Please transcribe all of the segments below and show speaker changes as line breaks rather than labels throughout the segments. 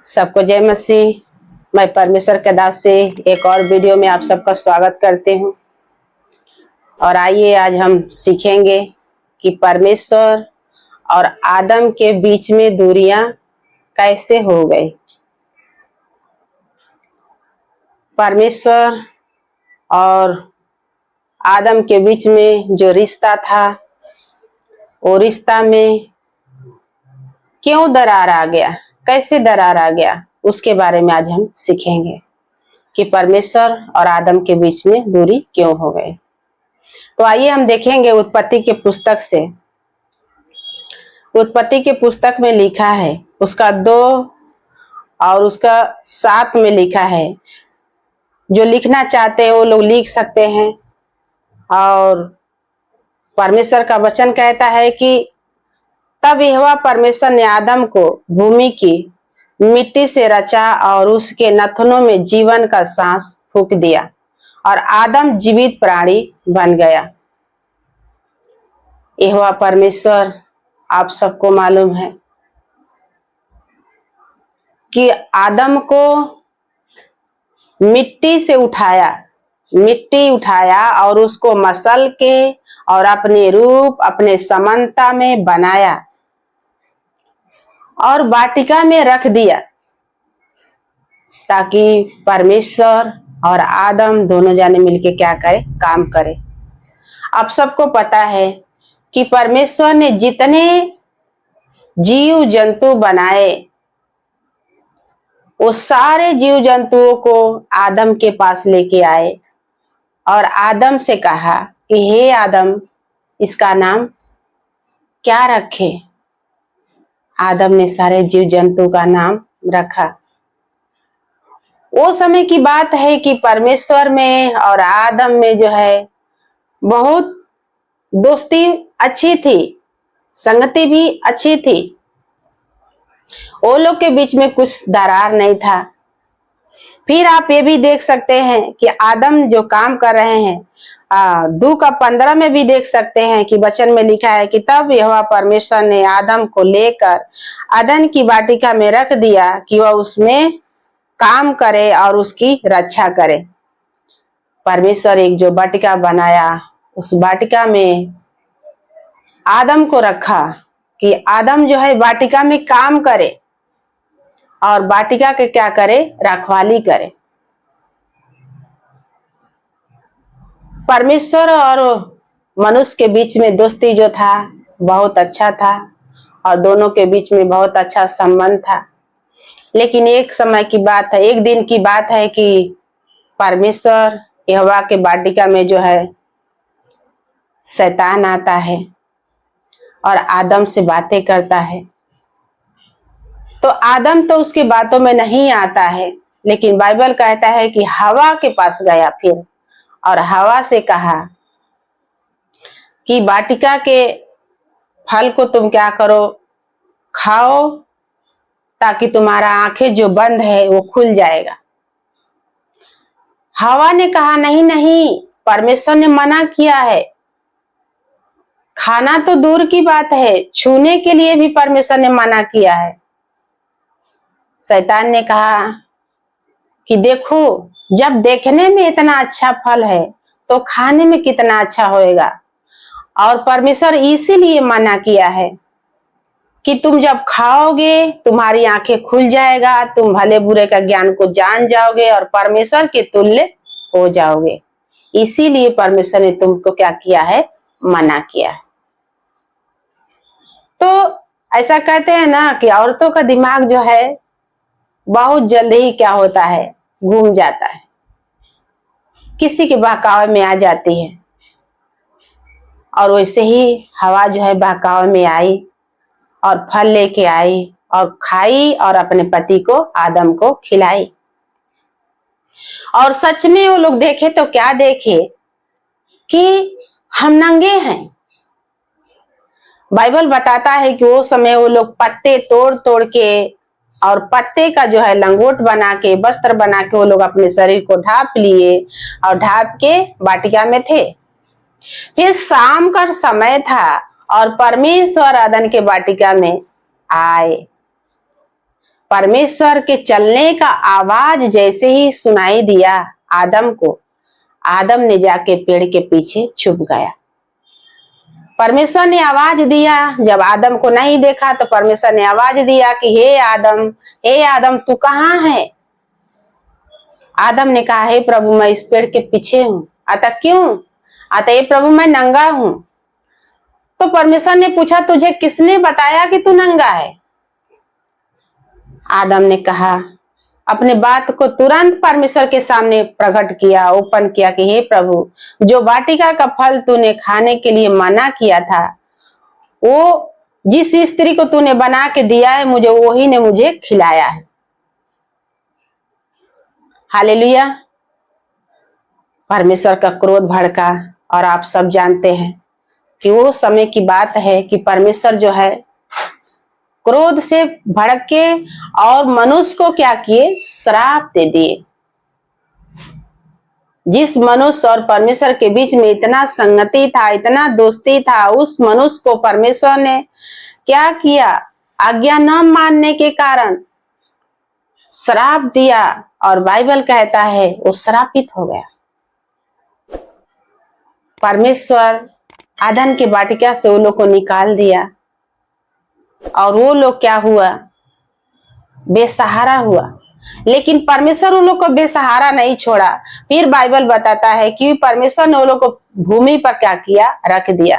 सबको जय मसीह। मैं परमेश्वर के दास से एक और वीडियो में आप सबका स्वागत करते हूं। और आइए आज हम सीखेंगे कि परमेश्वर और आदम के बीच में दूरियां कैसे हो गई। परमेश्वर और आदम के बीच में जो रिश्ता था, वो रिश्ता में क्यों दरार आ गया, कैसे दरार आ गया, उसके बारे में आज हम सीखेंगे कि परमेश्वर और आदम के बीच में दूरी क्यों हो गई। तो आइए हम देखेंगे उत्पत्ति के पुस्तक से। उत्पत्ति के पुस्तक में लिखा है, उसका 2 और उसका 7 में लिखा है। जो लिखना चाहते हैं वो लोग लिख सकते हैं। और परमेश्वर का वचन कहता है कि तब यहोवा परमेश्वर ने आदम को भूमि की मिट्टी से रचा और उसके नथनों में जीवन का सांस फूंक दिया और आदम जीवित प्राणी बन गया। यहोवा परमेश्वर, आप सबको मालूम है कि आदम को मिट्टी उठाया और उसको मसल के और अपने रूप, अपने समानता में बनाया और वाटिका में रख दिया, ताकि परमेश्वर और आदम दोनों जाने मिलके क्या करे, काम करे। आप सबको पता है कि परमेश्वर ने जितने जीव जंतु बनाए, वो सारे जीव जंतुओं को आदम के पास लेके आए और आदम से कहा कि हे आदम, इसका नाम क्या रखे। आदम ने सारे जीव जंतु का नाम रखा। वो समय की बात है कि परमेश्वर में और आदम में जो है बहुत दोस्ती अच्छी थी, संगति भी अच्छी थी। वो लोग के बीच में कुछ दरार नहीं था। फिर आप ये भी देख सकते हैं कि आदम जो काम कर रहे हैं, 2:15 में भी देख सकते हैं कि वचन में लिखा है कि तब यहोवा परमेश्वर ने आदम को लेकर अदन की वाटिका में रख दिया कि वह उसमें काम करे और उसकी रक्षा करे। परमेश्वर एक जो वाटिका बनाया, उस वाटिका में आदम को रखा कि आदम जो है वाटिका में काम करे और वाटिका के क्या करे, रखवाली करे। परमेश्वर और मनुष्य के बीच में दोस्ती जो था बहुत अच्छा था और दोनों के बीच में बहुत अच्छा संबंध था। लेकिन एक समय की बात है, एक दिन की बात है कि परमेश्वर यहोवा के वाटिका में जो है शैतान आता है और आदम से बातें करता है। तो आदम तो उसकी बातों में नहीं आता है, लेकिन बाइबल कहता है कि हवा के पास गया फिर और हवा से कहा कि वाटिका के फल को तुम क्या करो, खाओ, ताकि तुम्हारा आंखें जो बंद है वो खुल जाएगा। हवा ने कहा नहीं नहीं, परमेश्वर ने मना किया है। खाना तो दूर की बात है, छूने के लिए भी परमेश्वर ने मना किया है। शैतान ने कहा कि देखो, जब देखने में इतना अच्छा फल है तो खाने में कितना अच्छा होएगा। और परमेश्वर इसीलिए मना किया है कि तुम जब खाओगे तुम्हारी आंखें खुल जाएगा, तुम भले बुरे का ज्ञान को जान जाओगे और परमेश्वर के तुल्य हो जाओगे। इसीलिए परमेश्वर ने तुमको क्या किया है, मना किया है। तो ऐसा कहते हैं ना कि औरतों का दिमाग जो है बहुत जल्दी ही क्या होता है, घूम जाता है, किसी के बहकावे में आ जाती है। और वैसे ही हवा जो है बहकावे में आई और फल लेके आई और खाई और अपने पति को, आदम को खिलाई। और सच में वो लोग देखे तो क्या देखे कि हम नंगे हैं। बाइबल बताता है कि वो समय वो लोग पत्ते तोड़ तोड़ के और पत्ते का जो है लंगोट बना के, वस्त्र बना के वो लोग अपने शरीर को ढाप लिए और ढाप के वाटिका में थे। फिर शाम का समय था और परमेश्वर अदन के वाटिका में आए परमेश्वर के चलने का आवाज जैसे ही सुनाई दिया आदम को, आदम ने जाके पेड़ के पीछे छुप गया। परमेश्वर ने आवाज दिया, जब आदम को नहीं देखा तो परमेश्वर ने आवाज दिया कि हे आदम तू कहाँ है? आदम ने कहा हे प्रभु मैं इस पेड़ के पीछे हूं। आता क्यों? आता हे प्रभु मैं नंगा हूं। तो परमेश्वर ने पूछा तुझे किसने बताया कि तू नंगा है? आदम ने कहा, अपने बात को तुरंत परमेश्वर के सामने प्रकट किया, ओपन किया कि हे प्रभु, जो वाटिका का फल तूने खाने के लिए मना किया था, वो जिस स्त्री को तूने बना के दिया है मुझे, वही ने मुझे खिलाया है। हालेलुया। परमेश्वर का क्रोध भड़का और आप सब जानते हैं कि वो समय की बात है कि परमेश्वर जो है क्रोध से भड़के और मनुष्य को क्या किए? श्राप दे दिए। जिस मनुष्य और परमेश्वर के बीच में इतना संगति था, इतना दोस्ती था, उस मनुष्य को परमेश्वर ने क्या किया? आज्ञा न मानने के कारण श्राप दिया और बाइबल कहता है वो श्रापित हो गया। परमेश्वर आदम की वाटिका से वो लोग को निकाल दिया और वो लोग क्या हुआ? बेसहारा हुआ। लेकिन परमेश्वर उन लोग को बेसहारा नहीं छोड़ा। फिर बाइबल बताता है कि परमेश्वर ने उन लोग को भूमि पर क्या किया? रख दिया।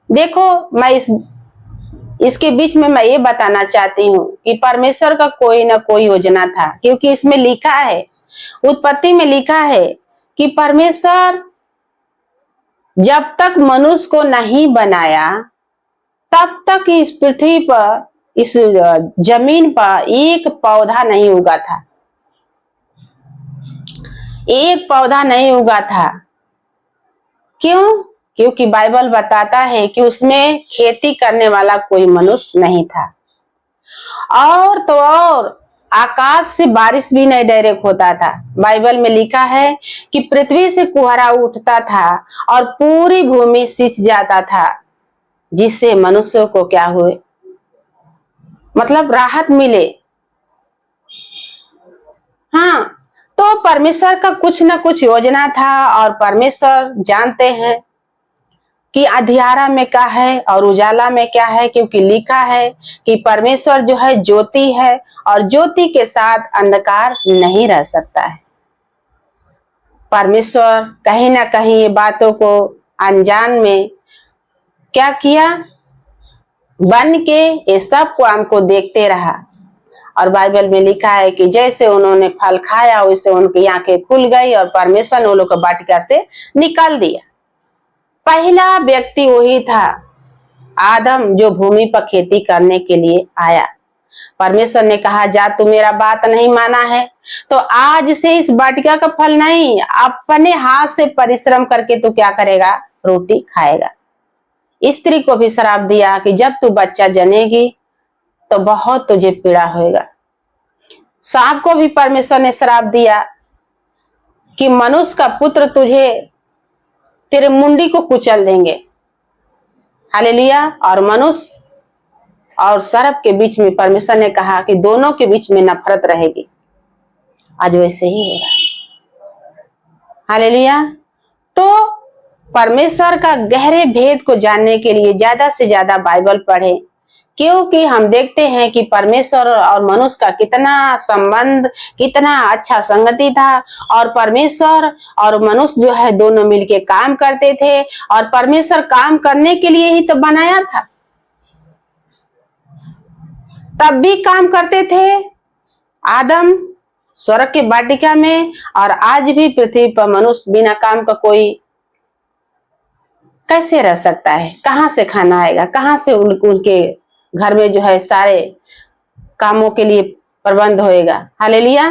देखो, मैं इसके बीच में मैं ये बताना चाहती हूँ कि परमेश्वर का कोई ना कोई योजना था, क्योंकि इसमें लिखा है, उत्पत्ति में लिखा है कि परमेश्वर जब तक मनुष्य को नहीं बनाया तब तक इस पृथ्वी पर, इस जमीन पर एक पौधा नहीं उगा था। एक पौधा नहीं उगा था। क्यों? क्योंकि बाइबल बताता है कि उसमें खेती करने वाला कोई मनुष्य नहीं था। और तो और आकाश से बारिश भी नहीं डायरेक्ट होता था। बाइबल में लिखा है कि पृथ्वी से कुहरा उठता था और पूरी भूमि सिंच जाता था, जिससे मनुष्यों को क्या हुए? मतलब राहत मिले। हाँ, तो परमेश्वर का कुछ ना कुछ योजना था और परमेश्वर जानते हैं कि अंधियारा में क्या है और उजाला में क्या है, क्योंकि लिखा है कि परमेश्वर जो है ज्योति है और ज्योति के साथ अंधकार नहीं रह सकता है। परमेश्वर कहीं ना कहीं ये बातों को अनजान में क्या किया? बन के ये सब को हमको देखते रहा। और बाइबल में लिखा है कि जैसे उन्होंने फल खाया वैसे उनकी आंखें खुल गई और परमेश्वर ने उन लोग को वाटिका से निकाल दिया। पहला व्यक्ति वही था आदम, जो भूमि पर खेती करने के लिए आया। परमेश्वर ने कहा जा, तू मेरा बात नहीं माना है तो आज से इस वाटिका का फल नहीं, अपने हाथ से परिश्रम करके तू क्या करेगा? रोटी खाएगा। स्त्री को भी श्राप दिया कि जब तू बच्चा जनेगी तो बहुत तुझे पीड़ा होएगा। सांप को भी परमेश्वर ने श्राप दिया कि मनुष्य का पुत्र तुझे, तेरे मुंडी को कुचल देंगे। हालेलुया। और मनुष्य और सर्प के बीच में परमेश्वर ने कहा कि दोनों के बीच में नफरत रहेगी। आज वैसे ही हो रहा है। हालेलुया। तो परमेश्वर का गहरे भेद को जानने के लिए ज्यादा से ज्यादा बाइबल पढ़ें, क्योंकि हम देखते हैं कि परमेश्वर और मनुष्य का कितना संबंध, कितना अच्छा संगति था। और परमेश्वर और मनुष्य जो है दोनों मिलके काम करते थे और परमेश्वर काम करने के लिए ही तो बनाया था। तब भी काम करते थे आदम स्वर्ग के वाटिका में, और आज भी पृथ्वी पर मनुष्य बिना काम का कोई कैसे रह सकता है? कहां से खाना आएगा? कहां से उनके घर में जो है सारे कामों के लिए प्रबंध होएगा? हालेलुया।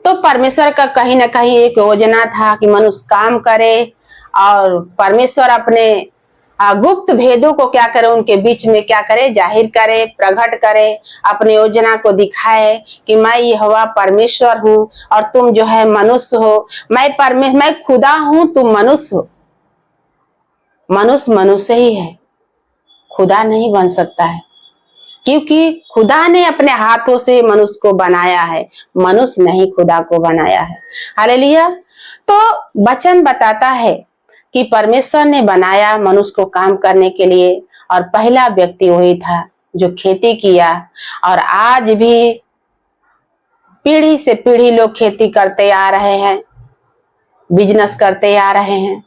तो परमेश्वर का कहीं ना कहीं एक योजना था कि मनुष्य काम करे और परमेश्वर अपने गुप्त भेदों को क्या करे? उनके बीच में क्या करे? जाहिर करे, प्रकट करे, अपनी योजना को दिखाए कि मैं यहोवा परमेश्वर हूं और तुम जो है मनुष्य हो। मैं खुदा हूं, तुम मनुष्य हो। मनुष्य मनुष्य ही है, खुदा नहीं बन सकता है। क्योंकि खुदा ने अपने हाथों से मनुष्य को बनाया है, मनुष्य नहीं खुदा को बनाया है। हालेलुया। तो वचन बताता है कि परमेश्वर ने बनाया मनुष्य को काम करने के लिए, और पहला व्यक्ति वही था जो खेती किया। और आज भी पीढ़ी से पीढ़ी लोग खेती करते आ रहे हैं, बिजनेस करते आ रहे हैं,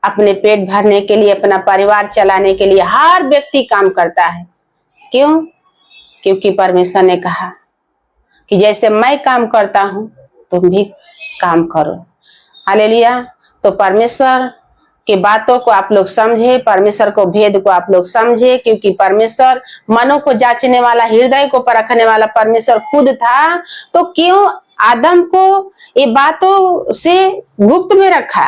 अपने पेट भरने के लिए, अपना परिवार चलाने के लिए हर व्यक्ति काम करता है। क्यों? क्योंकि परमेश्वर ने कहा कि जैसे मैं काम करता हूं तुम भी काम करो। हालेलुया। तो परमेश्वर की बातों को आप लोग समझे, परमेश्वर को भेद को आप लोग समझे, क्योंकि परमेश्वर मनों को जांचने वाला, हृदय को परखने वाला परमेश्वर खुद था। तो क्यों आदम को ये बातों से गुप्त में रखा?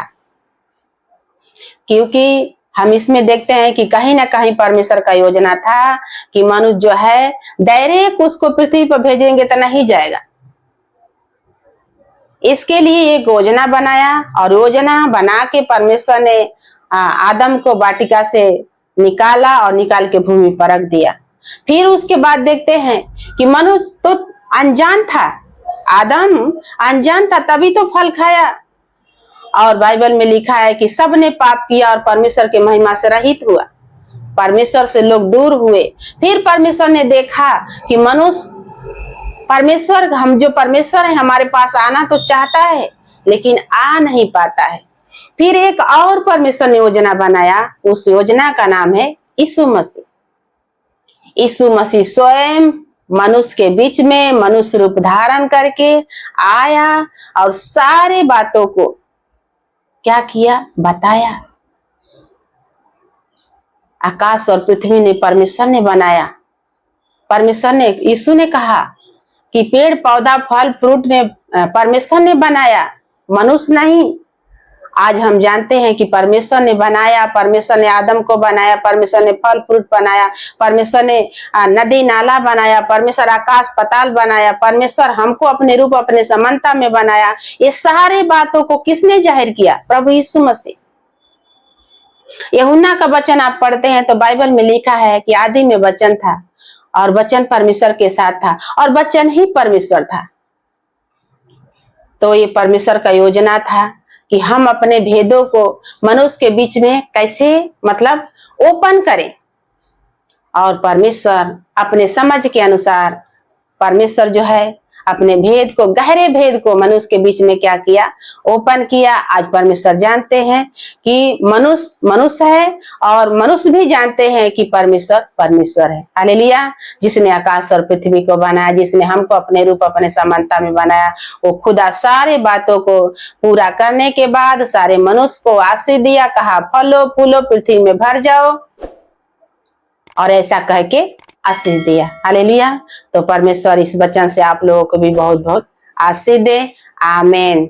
क्योंकि हम इसमें देखते हैं कि कहीं ना कहीं परमेश्वर का योजना था कि मनुष्य जो है डायरेक्ट उसको पृथ्वी पर भेजेंगे तो नहीं जाएगा। इसके लिए एक योजना बनाया, और योजना बना के परमेश्वर ने आदम को वाटिका से निकाला और निकाल के भूमि पर रख दिया। फिर उसके बाद देखते हैं कि मनुष्य तो अनजान था, आदम अनजान था, तभी तो फल खाया। और बाइबल में लिखा है कि सब ने पाप किया और परमेश्वर के महिमा से रहित हुआ, परमेश्वर से लोग दूर हुए। फिर परमेश्वर ने देखा कि मनुष्य, परमेश्वर, हम जो परमेश्वर है हमारे पास आना तो चाहता है लेकिन आ नहीं पाता है। फिर एक और परमेश्वर ने योजना बनाया, उस योजना का नाम है यीशु मसीह। यीशु मसीह स्वयं मनुष्य के बीच में मनुष्य रूप धारण करके आया और सारे बातों को क्या किया? बताया। आकाश और पृथ्वी ने परमेश्वर ने बनाया। परमेश्वर ने, यीशु ने कहा कि पेड़ पौधा फल फ्रूट ने परमेश्वर ने बनाया, मनुष्य नहीं। आज हम जानते हैं कि परमेश्वर ने बनाया, परमेश्वर ने आदम को बनाया, परमेश्वर ने फल फ्रूट बनाया, परमेश्वर ने नदी नाला बनाया, परमेश्वर आकाश पाताल बनाया, परमेश्वर हमको अपने रूप अपने समानता में बनाया। ये सारे बातों को किसने जाहिर किया? प्रभु यीशु मसीह। यूहन्ना का वचन आप पढ़ते हैं तो बाइबल में लिखा है कि आदि में वचन था और वचन परमेश्वर के साथ था और वचन ही परमेश्वर था। तो ये परमेश्वर का योजना था कि हम अपने भेदों को मनुष्य के बीच में कैसे मतलब ओपन करें, और परमेश्वर अपने समझ के अनुसार, परमेश्वर जो है अपने भेद को, गहरे भेद को मनुष्य के बीच में क्या किया? ओपन किया। आज परमेश्वर जानते हैं कि मनुष्य मनुष्य है और मनुष्य भी जानते हैं कि परमेश्वर परमेश्वर है। हालेलुया। जिसने आकाश और पृथ्वी को बनाया, जिसने हमको अपने रूप अपने समानता में बनाया, वो खुदा सारे बातों को पूरा करने के बाद सारे मनुष्य को आशीष दिया, कहा फलो फूलो पृथ्वी में भर जाओ, और ऐसा कह के आशीष दिया। हालेलुया। तो परमेश्वर इस वचन से आप लोगों को भी बहुत बहुत आशीष दे। आमीन।